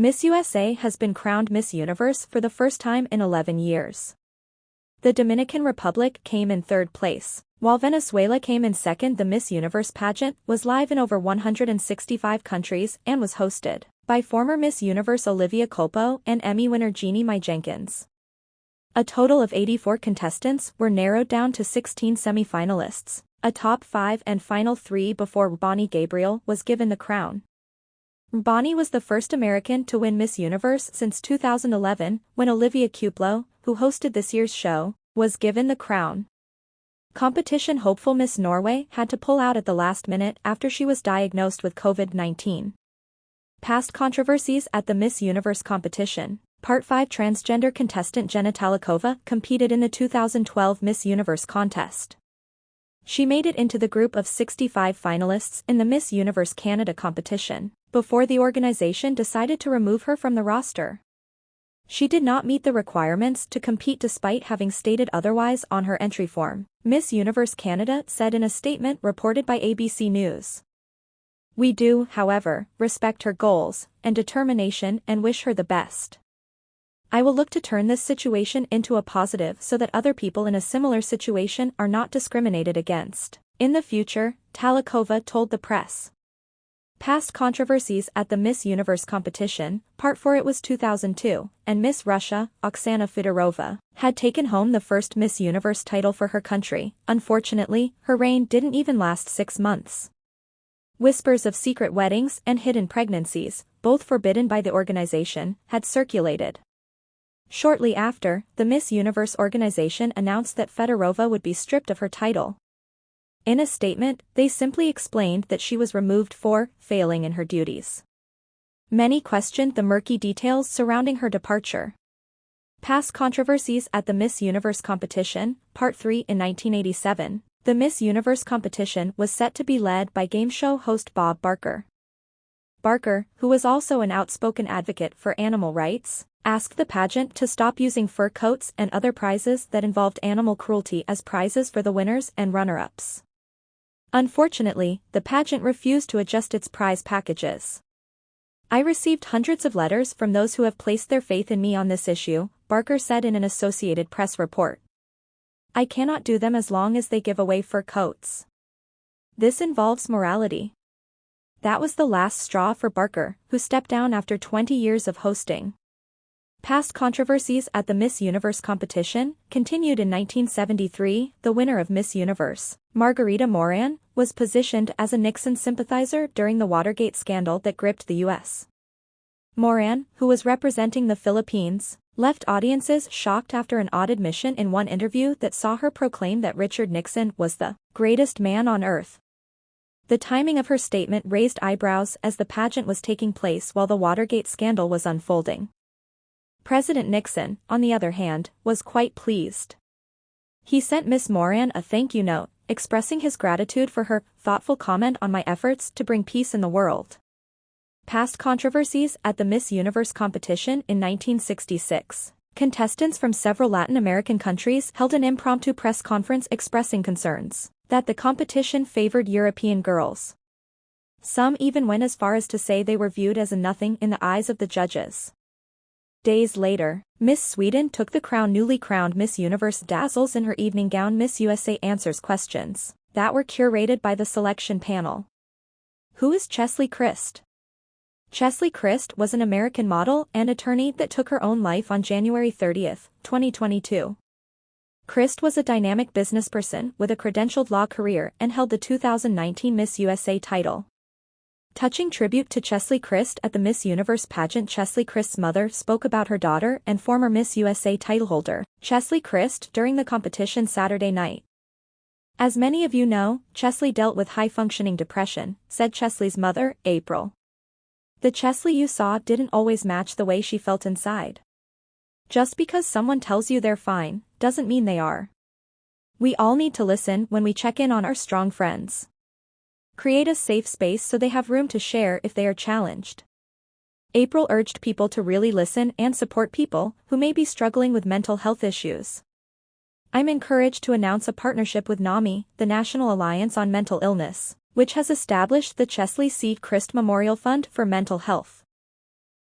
Miss USA has been crowned Miss Universe for the first time in 11 years. The Dominican Republic came in third place, while Venezuela came in second. The Miss Universe pageant was live in over 165 countries and was hosted by former Miss Universe Olivia Culpo and Emmy winner Jeannie Mai Jenkins. A total of 84 contestants were narrowed down to 16 semi-finalists, a top 5 and final 3 before Bonnie Gabriel was given the crown. Bonnie was the first American to win Miss Universe since 2011, when Olivia Culpo, who hosted this year's show, was given the crown. Competition hopeful Miss Norway had to pull out at the last minute after she was diagnosed with COVID-19. Past controversies at the Miss Universe competition. Part 5 transgender contestant Jenna Talikova competed in the 2012 Miss Universe contest. She made it into the group of 65 finalists in the Miss Universe Canada competition, before the organization decided to remove her from the roster. She did not meet the requirements to compete despite having stated otherwise on her entry form, Miss Universe Canada said in a statement reported by ABC News. We do, however, respect her goals and determination and wish her the best. I will look to turn this situation into a positive so that other people in a similar situation are not discriminated against in the future, Talikova told the press. Past controversies at the Miss Universe competition. Part 4 It was 2002, and Miss Russia, Oksana Fedorova, had taken home the first Miss Universe title for her country. Unfortunately, her reign didn't even last 6 months. Whispers of secret weddings and hidden pregnancies, both forbidden by the organization, had circulated. Shortly after, the Miss Universe organization announced that Fedorova would be stripped of her title. In a statement, they simply explained that she was removed for failing in her duties. Many questioned the murky details surrounding her departure. Past controversies at the Miss Universe competition. Part 3 In 1987, the Miss Universe competition was set to be led by game show host Bob Barker. Barker, who was also an outspoken advocate for animal rights, asked the pageant to stop using fur coats and other prizes that involved animal cruelty as prizes for the winners and runner-ups. Unfortunately, the pageant refused to adjust its prize packages. I received hundreds of letters from those who have placed their faith in me on this issue, Barker said in an Associated Press report. I cannot do them as long as they give away fur coats. This involves morality. That was the last straw for Barker, who stepped down after 20 years of hosting. Past controversies at the Miss Universe competition continued in 1973. The winner of Miss Universe, Margarita Moran, was positioned as a Nixon sympathizer during the Watergate scandal that gripped the U.S. Moran, who was representing the Philippines, left audiences shocked after an odd admission in one interview that saw her proclaim that Richard Nixon was the greatest man on earth. The timing of her statement raised eyebrows as the pageant was taking place while the Watergate scandal was unfolding. President Nixon, on the other hand, was quite pleased. He sent Miss Moran a thank you note, expressing his gratitude for her thoughtful comment on my efforts to bring peace in the world. Past controversies at the Miss Universe competition in 1966. Contestants from several Latin American countries held an impromptu press conference expressing concerns that the competition favored European girls. Some even went as far as to say they were viewed as a nothing in the eyes of the judges. Days later, Miss Sweden took the crown. Newly crowned Miss Universe dazzles in her evening gown. Miss USA answers questions that were curated by the selection panel. Who is Cheslie Kryst? Cheslie Kryst was an American model and attorney that took her own life on January 30, 2022. Kryst was a dynamic businessperson with a credentialed law career and held the 2019 Miss USA title. Touching tribute to Cheslie Kryst at the Miss Universe pageant. Cheslie Kryst's mother spoke about her daughter and former Miss USA titleholder, Cheslie Kryst, during the competition Saturday night. As many of you know, Cheslie dealt with high-functioning depression, said Cheslie's mother, April. The Cheslie you saw didn't always match the way she felt inside. Just because someone tells you they're fine, doesn't mean they are. We all need to listen when we check in on our strong friends. Create a safe space so they have room to share if they are challenged. April urged people to really listen and support people who may be struggling with mental health issues. I'm encouraged to announce a partnership with NAMI, the National Alliance on Mental Illness, which has established the Cheslie C. Kryst Memorial Fund for Mental Health.